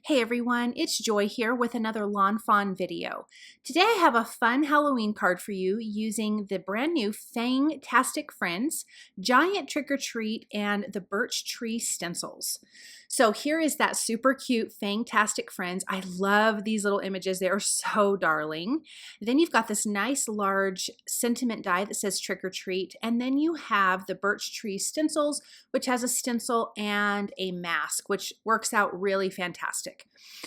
Hey everyone, it's Joy here with another Lawn Fawn video. Today I have a fun Halloween card for you using the brand new Fangtastic Friends, Giant Trick or Treat, and the Birch Tree Stencils. So here is that super cute Fangtastic Friends. I love these little images. They are so darling. Then you've got this nice large sentiment die that says Trick or Treat, and then you have the Birch Tree Stencils, which has a stencil and a mask, which works out really fantastic.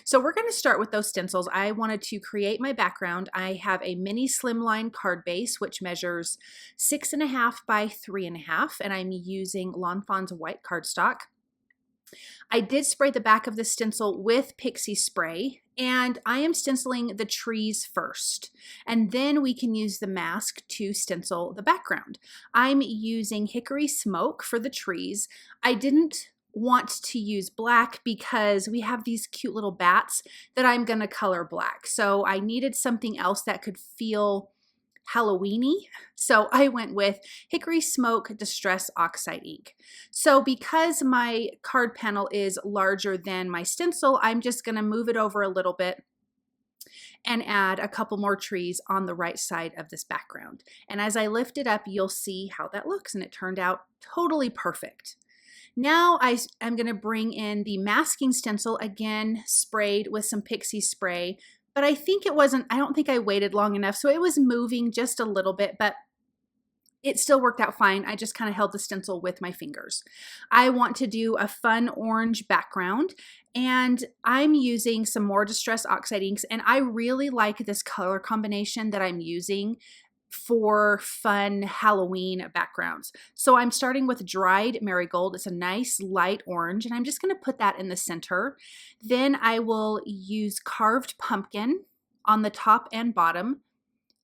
So we're going to start with those stencils. I wanted to create my background. I have a mini slimline card base, which measures 6.5 by 3.5, and I'm using Lawn Fawn's white cardstock. I did spray the back of the stencil with pixie spray, and I am stenciling the trees first, and then we can use the mask to stencil the background. I'm using hickory smoke for the trees. I didn't want to use black because we have these cute little bats that I'm going to color black, so I needed something else that could feel Halloweeny, so I went with Hickory Smoke Distress Oxide ink. So because my card panel is larger than my stencil, I'm just going to move it over a little bit and add a couple more trees on the right side of this background. And as I lift it up, you'll see how that looks, and it turned out totally perfect. Now I'm going to bring in the masking stencil, again sprayed with some pixie spray. But I don't think I waited long enough, so it was moving just a little bit, but it still worked out fine. I just kind of held the stencil with my fingers. I want to do a fun orange background, and I'm using some more Distress Oxide inks, and I really like this color combination that I'm using for fun Halloween backgrounds. So I'm starting with dried marigold. It's a nice light orange, and I'm just going to put that in the center. Then I will use carved pumpkin on the top and bottom.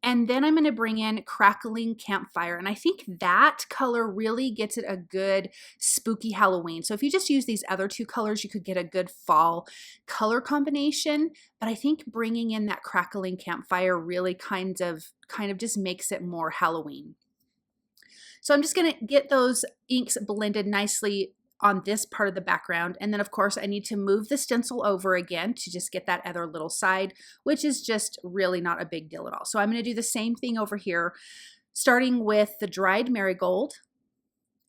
And then I'm going to bring in crackling campfire. And I think that color really gets it a good spooky Halloween. So if you just use these other two colors, you could get a good fall color combination. But I think bringing in that crackling campfire really kind of just makes it more Halloween. So I'm just going to get those inks blended nicely on this part of the background. And then of course I need to move the stencil over again to just get that other little side, which is just really not a big deal at all. So I'm going to do the same thing over here, starting with the dried marigold,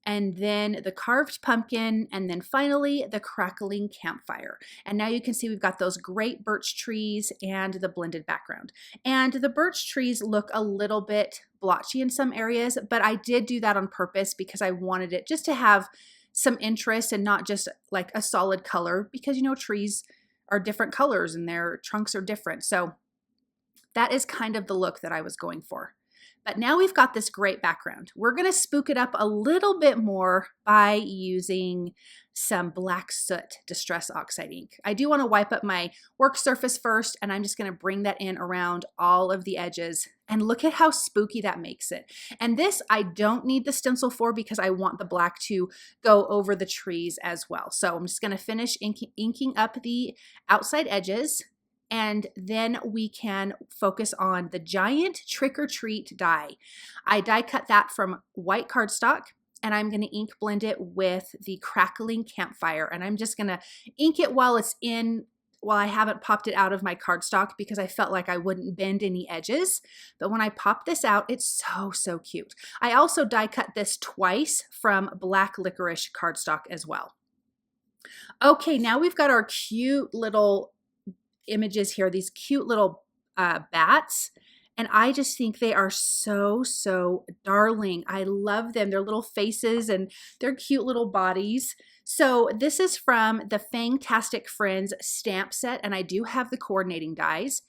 and then the carved pumpkin, and then finally the crackling campfire. And now you can see we've got those great birch trees and the blended background. And the birch trees look a little bit blotchy in some areas, but I did do that on purpose because I wanted it just to have some interest and not just like a solid color, because you know trees are different colors and their trunks are different. So that is kind of the look that I was going for. But now we've got this great background. We're going to spook it up a little bit more by using some black soot Distress Oxide ink. I do want to wipe up my work surface first, and I'm just going to bring that in around all of the edges. And look at how spooky that makes it. And this I don't need the stencil for because I want the black to go over the trees as well. So I'm just going to finish inking up the outside edges. And then we can focus on the Giant Trick or Treat die. I die cut that from white cardstock, and I'm going to ink blend it with the crackling campfire. And I'm just going to ink it while I haven't popped it out of my cardstock because I felt like I wouldn't bend any edges. But when I pop this out, it's so cute. I also die cut this twice from black Licorice cardstock as well. Okay, now we've got our cute little images here, these cute little bats, and I just think they are so darling. I love them, their little faces and their cute little bodies. So this is from the Fangtastic Friends stamp set, and I do have the coordinating dies.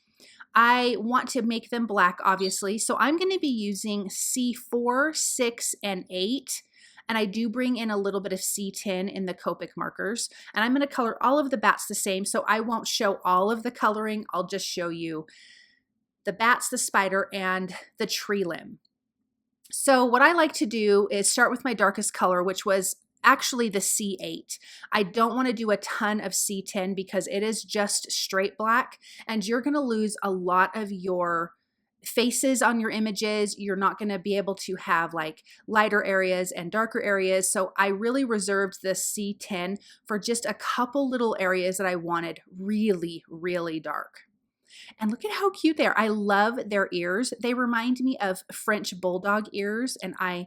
I want to make them black, obviously, so I'm going to be using C4, 6, and 8. And I do bring in a little bit of C10 in the Copic markers. And I'm going to color all of the bats the same, so I won't show all of the coloring. I'll just show you the bats, the spider, and the tree limb. So what I like to do is start with my darkest color, which was actually the C8. I don't want to do a ton of C10 because it is just straight black, and you're going to lose a lot of your faces on your images. You're not going to be able to have like lighter areas and darker areas. So I really reserved this C10 for just a couple little areas that I wanted really, really dark. And look at how cute they are. I love their ears. They remind me of French bulldog ears, and I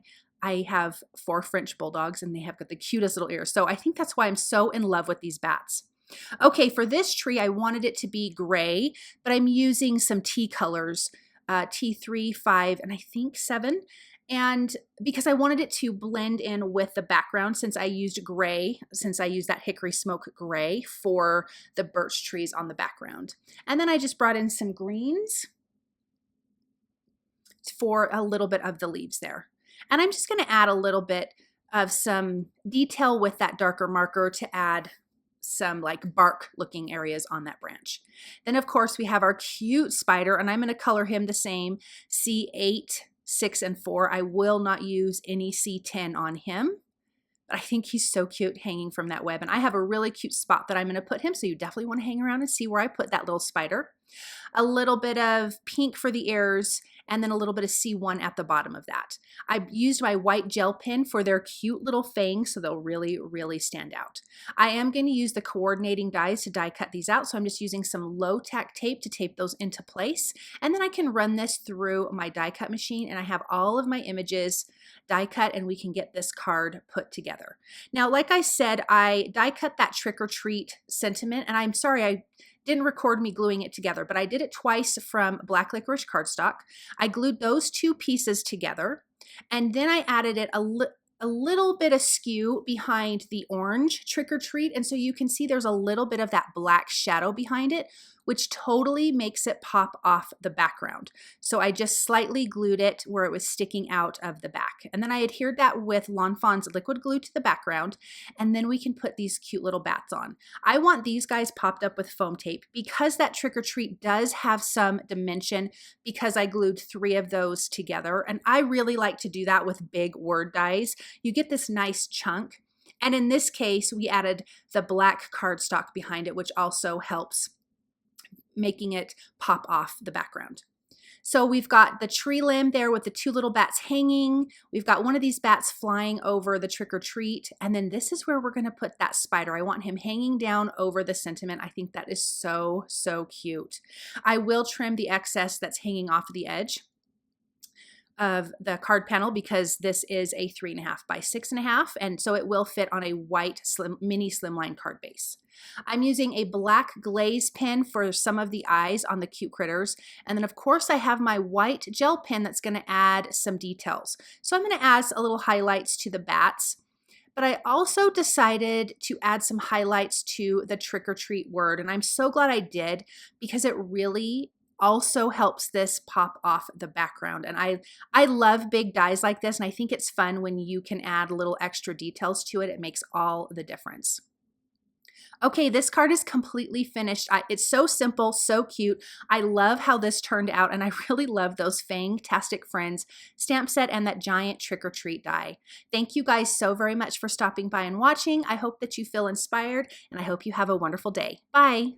have 4 French bulldogs and they have got the cutest little ears. So I think that's why I'm so in love with these bats. Okay, for this tree, I wanted it to be gray, but I'm using some tea colors, T3, 5, and I think 7. And because I wanted it to blend in with the background, since I used that hickory smoke gray for the birch trees on the background. And then I just brought in some greens for a little bit of the leaves there. And I'm just going to add a little bit of some detail with that darker marker to add some like bark looking areas on that branch. Then of course we have our cute spider, and I'm going to color him the same C8, 6, and 4. I will not use any C10 on him, but I think he's so cute hanging from that web. And I have a really cute spot that I'm going to put him, so you definitely want to hang around and see where I put that little spider. A little bit of pink for the ears, and then a little bit of C1 at the bottom of that. I used my white gel pen for their cute little fangs, so they'll really, really stand out. I am going to use the coordinating dies to die cut these out, so I'm just using some low tack tape to tape those into place, and then I can run this through my die cut machine, and I have all of my images die cut, and we can get this card put together. Now, like I said, I die cut that trick or treat sentiment, and I'm sorry I didn't record me gluing it together, but I did it twice from black licorice cardstock. I glued those 2 pieces together, and then I added it a little bit askew behind the orange trick or treat, and so you can see there's a little bit of that black shadow behind it, which totally makes it pop off the background. So I just slightly glued it where it was sticking out of the back. And then I adhered that with Lawnfawn's liquid glue to the background, and then we can put these cute little bats on. I want these guys popped up with foam tape because that trick or treat does have some dimension because I glued 3 of those together. And I really like to do that with big word dies. You get this nice chunk. And in this case, we added the black cardstock behind it, which also helps making it pop off the background. So we've got the tree limb there with the 2 little bats hanging. We've got one of these bats flying over the trick or treat. And then this is where we're going to put that spider. I want him hanging down over the sentiment. I think that is so, so cute. I will trim the excess that's hanging off the edge of the card panel because this is a 3.5 by 6.5, and so it will fit on a white mini slimline card base. I'm using a black glaze pen for some of the eyes on the cute critters, and then of course I have my white gel pen that's going to add some details. So I'm going to add a little highlights to the bats, but I also decided to add some highlights to the trick or treat word, and I'm so glad I did because it really also helps this pop off the background. And I love big dies like this, and I think it's fun when you can add little extra details to it. It makes all the difference. Okay, this card is completely finished. It's so simple, so cute. I love how this turned out, and I really love those Fangtastic Friends stamp set and that giant trick or treat die. Thank you guys so very much for stopping by and watching. I hope that you feel inspired, and I hope you have a wonderful day. Bye.